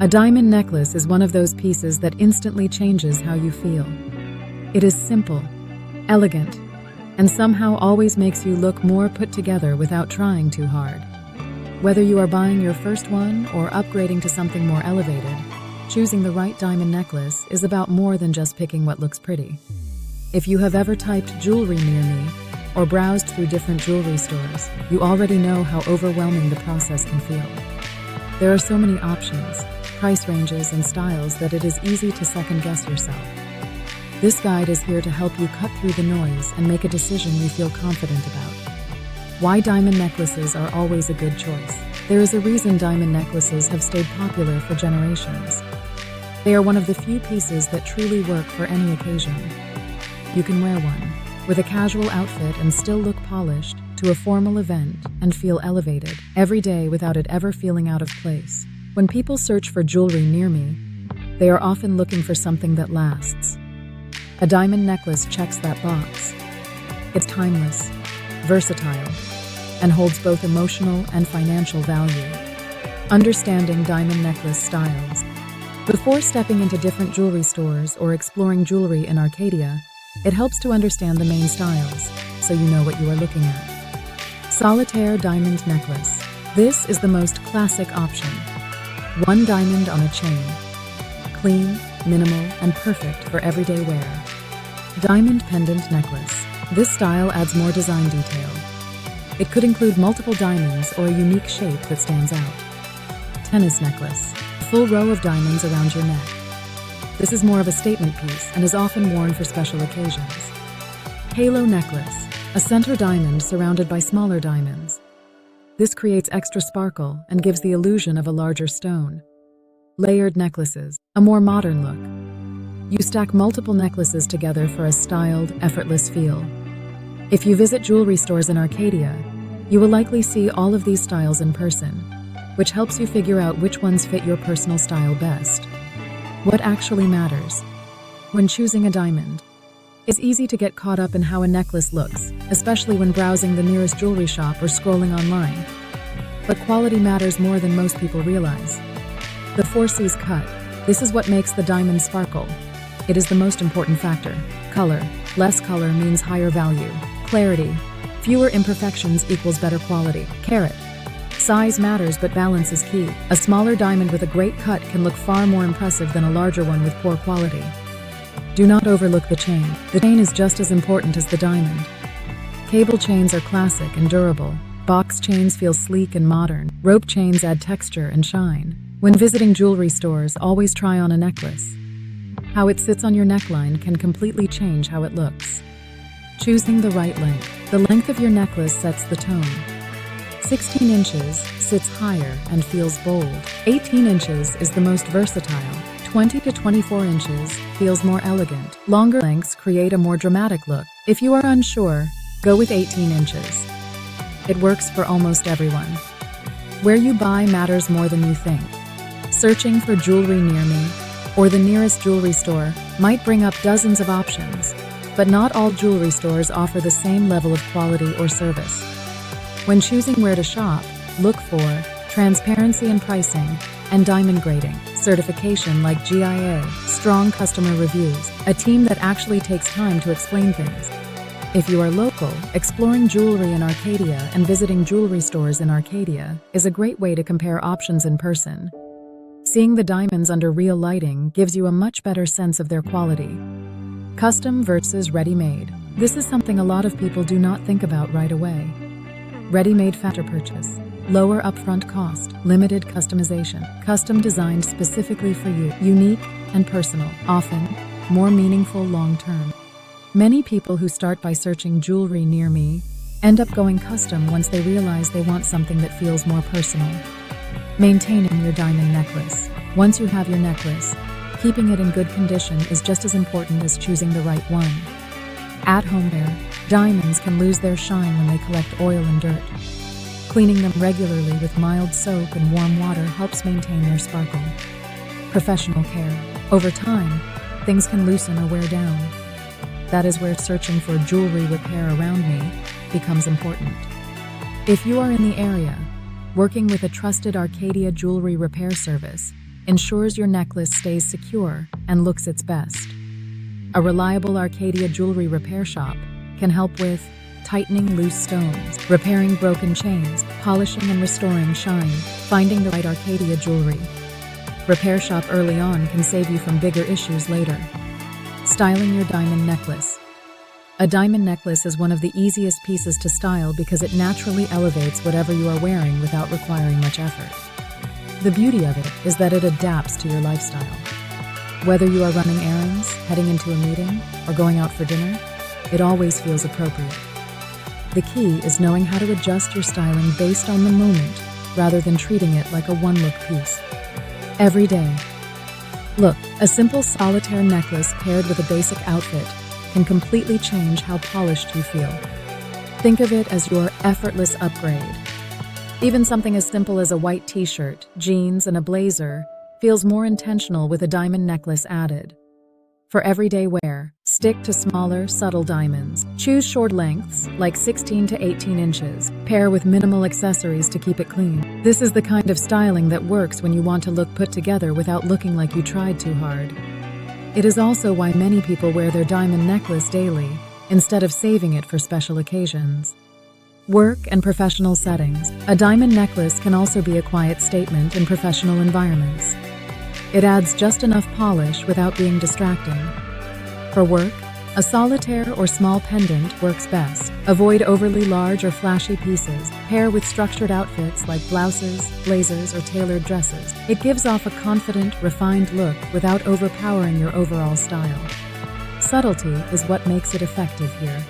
A diamond necklace is one of those pieces that instantly changes how you feel. It is simple, elegant, and somehow always makes you look more put together without trying too hard. Whether you are buying your first one or upgrading to something more elevated, choosing the right diamond necklace is about more than just picking what looks pretty. If you have ever typed "jewelry near me" or browsed through different jewelry stores, you already know how overwhelming the process can feel. There are so many options, price ranges, and styles that it is easy to second-guess yourself. This guide is here to help you cut through the noise and make a decision you feel confident about. Why diamond necklaces are always a good choice. There is a reason diamond necklaces have stayed popular for generations. They are one of the few pieces that truly work for any occasion. You can wear one with a casual outfit and still look polished, to a formal event and feel elevated every day without it ever feeling out of place. When people search for jewelry near me, they are often looking for something that lasts. A diamond necklace checks that box. It's timeless, versatile, and holds both emotional and financial value. Understanding diamond necklace styles. Before stepping into different jewelry stores or exploring jewelry in Arcadia, it helps to understand the main styles, so you know what you are looking at. Solitaire diamond necklace. This is the most classic option. One diamond on a chain. Clean, minimal, and perfect for everyday wear. Diamond pendant necklace. This style adds more design detail. It could include multiple diamonds or a unique shape that stands out. Tennis necklace. A full row of diamonds around your neck. This is more of a statement piece and is often worn for special occasions. Halo necklace. A center diamond surrounded by smaller diamonds. This creates extra sparkle and gives the illusion of a larger stone. Layered necklaces. A more modern look. You stack multiple necklaces together for a styled, effortless feel. If you visit jewelry stores in Arcadia, you will likely see all of these styles in person, which helps you figure out which ones fit your personal style best. What actually matters when choosing a diamond? It's easy to get caught up in how a necklace looks, especially when browsing the nearest jewelry shop or scrolling online. But quality matters more than most people realize. The 4C's cut. This is what makes the diamond sparkle. It is the most important factor. Color. Less color means higher value. Clarity. Fewer imperfections equals better quality. Carat. Size matters, but balance is key. A smaller diamond with a great cut can look far more impressive than a larger one with poor quality. Do not overlook the chain. The chain is just as important as the diamond. Cable chains are classic and durable. Box chains feel sleek and modern. Rope chains add texture and shine. When visiting jewelry stores, always try on a necklace. How it sits on your neckline can completely change how it looks. Choosing the right length. The length of your necklace sets the tone. 16 inches sits higher and feels bold. 18 inches is the most versatile. 20 to 24 inches feels more elegant. Longer lengths create a more dramatic look. If you are unsure, go with 18 inches. It works for almost everyone. Where you buy matters more than you think. Searching for jewelry near me or the nearest jewelry store might bring up dozens of options, but not all jewelry stores offer the same level of quality or service. When choosing where to shop, look for transparency in pricing and diamond grading, certification like GIA, strong customer reviews, a team that actually takes time to explain things. If you are local, exploring jewelry in Arcadia and visiting jewelry stores in Arcadia is a great way to compare options in person. Seeing the diamonds under real lighting gives you a much better sense of their quality. Custom versus ready-made. This is something a lot of people do not think about right away. Ready-made faster purchase. Lower upfront cost, limited customization, custom designed specifically for you, unique and personal, often more meaningful long-term. Many people who start by searching jewelry near me end up going custom once they realize they want something that feels more personal. Maintaining your diamond necklace. Once you have your necklace, keeping it in good condition is just as important as choosing the right one. At home wear, diamonds can lose their shine when they collect oil and dirt. Cleaning them regularly with mild soap and warm water helps maintain their sparkle. Professional care. Over time, things can loosen or wear down. That is where searching for jewelry repair around me becomes important. If you are in the area, working with a trusted Arcadia jewelry repair service ensures your necklace stays secure and looks its best. A reliable Arcadia jewelry repair shop can help with tightening loose stones, repairing broken chains, polishing and restoring shine, finding the right Arcadia jewelry. Repair shop early on can save you from bigger issues later. Styling your diamond necklace. A diamond necklace is one of the easiest pieces to style because it naturally elevates whatever you are wearing without requiring much effort. The beauty of it is that it adapts to your lifestyle. Whether you are running errands, heading into a meeting, or going out for dinner, it always feels appropriate. The key is knowing how to adjust your styling based on the moment rather than treating it like a one-look piece. Every day. Look, a simple solitaire necklace paired with a basic outfit can completely change how polished you feel. Think of it as your effortless upgrade. Even something as simple as a white t-shirt, jeans, and a blazer feels more intentional with a diamond necklace added. For everyday wear, stick to smaller, subtle diamonds. Choose short lengths, like 16 to 18 inches. Pair with minimal accessories to keep it clean. This is the kind of styling that works when you want to look put together without looking like you tried too hard. It is also why many people wear their diamond necklace daily, instead of saving it for special occasions. Work and professional settings. A diamond necklace can also be a quiet statement in professional environments. It adds just enough polish without being distracting. For work, a solitaire or small pendant works best. Avoid overly large or flashy pieces. Pair with structured outfits like blouses, blazers, or tailored dresses. It gives off a confident, refined look without overpowering your overall style. Subtlety is what makes it effective here.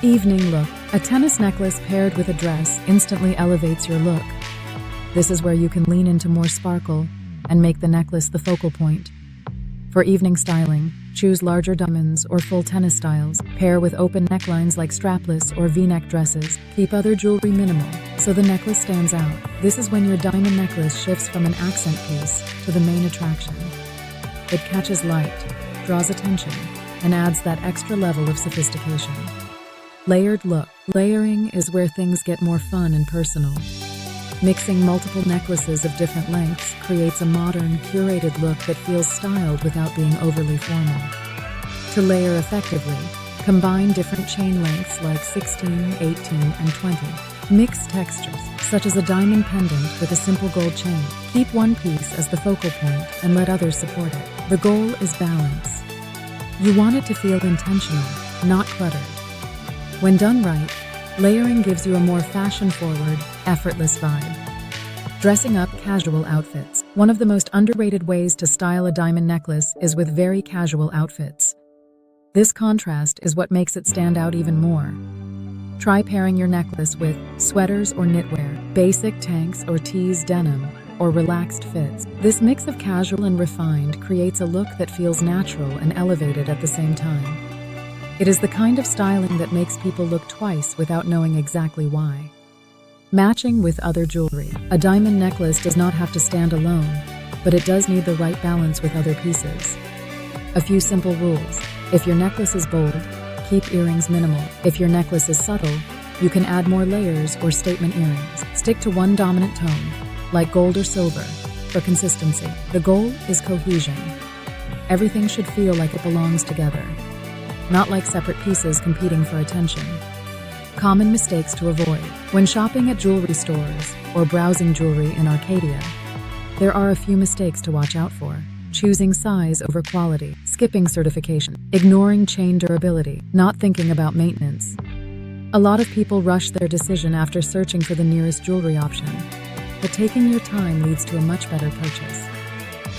Evening look. A tennis necklace paired with a dress instantly elevates your look. This is where you can lean into more sparkle and make the necklace the focal point. For evening styling, choose larger diamonds or full tennis styles. Pair with open necklines like strapless or V-neck dresses. Keep other jewelry minimal, so the necklace stands out. This is when your diamond necklace shifts from an accent piece to the main attraction. It catches light, draws attention, and adds that extra level of sophistication. Layered look. Layering is where things get more fun and personal. Mixing multiple necklaces of different lengths creates a modern, curated look that feels styled without being overly formal. To layer effectively, combine different chain lengths like 16, 18, and 20. Mix textures, such as a diamond pendant with a simple gold chain. Keep one piece as the focal point and let others support it. The goal is balance. You want it to feel intentional, not cluttered. When done right, layering gives you a more fashion-forward, effortless vibe. Dressing up casual outfits. One of the most underrated ways to style a diamond necklace is with very casual outfits. This contrast is what makes it stand out even more. Try pairing your necklace with sweaters or knitwear, basic tanks or tees denim, or relaxed fits. This mix of casual and refined creates a look that feels natural and elevated at the same time. It is the kind of styling that makes people look twice without knowing exactly why. Matching with other jewelry. A diamond necklace does not have to stand alone, but it does need the right balance with other pieces. A few simple rules. If your necklace is bold, keep earrings minimal. If your necklace is subtle, you can add more layers or statement earrings. Stick to one dominant tone, like gold or silver, for consistency. The goal is cohesion. Everything should feel like it belongs together, not like separate pieces competing for attention. Common mistakes to avoid. When shopping at jewelry stores or browsing jewelry in Arcadia, there are a few mistakes to watch out for. Choosing size over quality, skipping certification, ignoring chain durability, not thinking about maintenance. A lot of people rush their decision after searching for the nearest jewelry option, but taking your time leads to a much better purchase.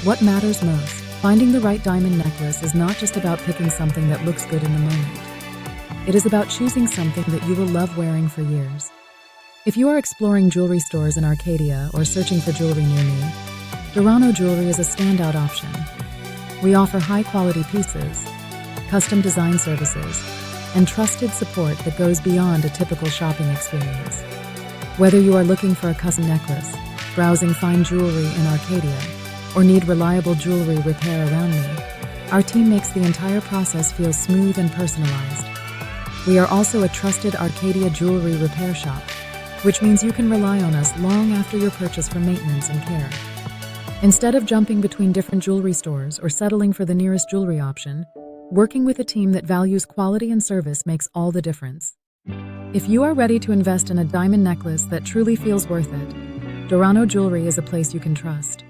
What matters most? Finding the right diamond necklace is not just about picking something that looks good in the moment. It is about choosing something that you will love wearing for years. If you are exploring jewelry stores in Arcadia or searching for jewelry near me, Dorano Jewelry is a standout option. We offer high-quality pieces, custom design services, and trusted support that goes beyond a typical shopping experience. Whether you are looking for a custom necklace, browsing fine jewelry in Arcadia, or need reliable jewelry repair around me, our team makes the entire process feel smooth and personalized. We are also a trusted Arcadia jewelry repair shop, which means you can rely on us long after your purchase for maintenance and care. Instead of jumping between different jewelry stores or settling for the nearest jewelry option, working with a team that values quality and service makes all the difference. If you are ready to invest in a diamond necklace that truly feels worth it, Dorano Jewelry is a place you can trust.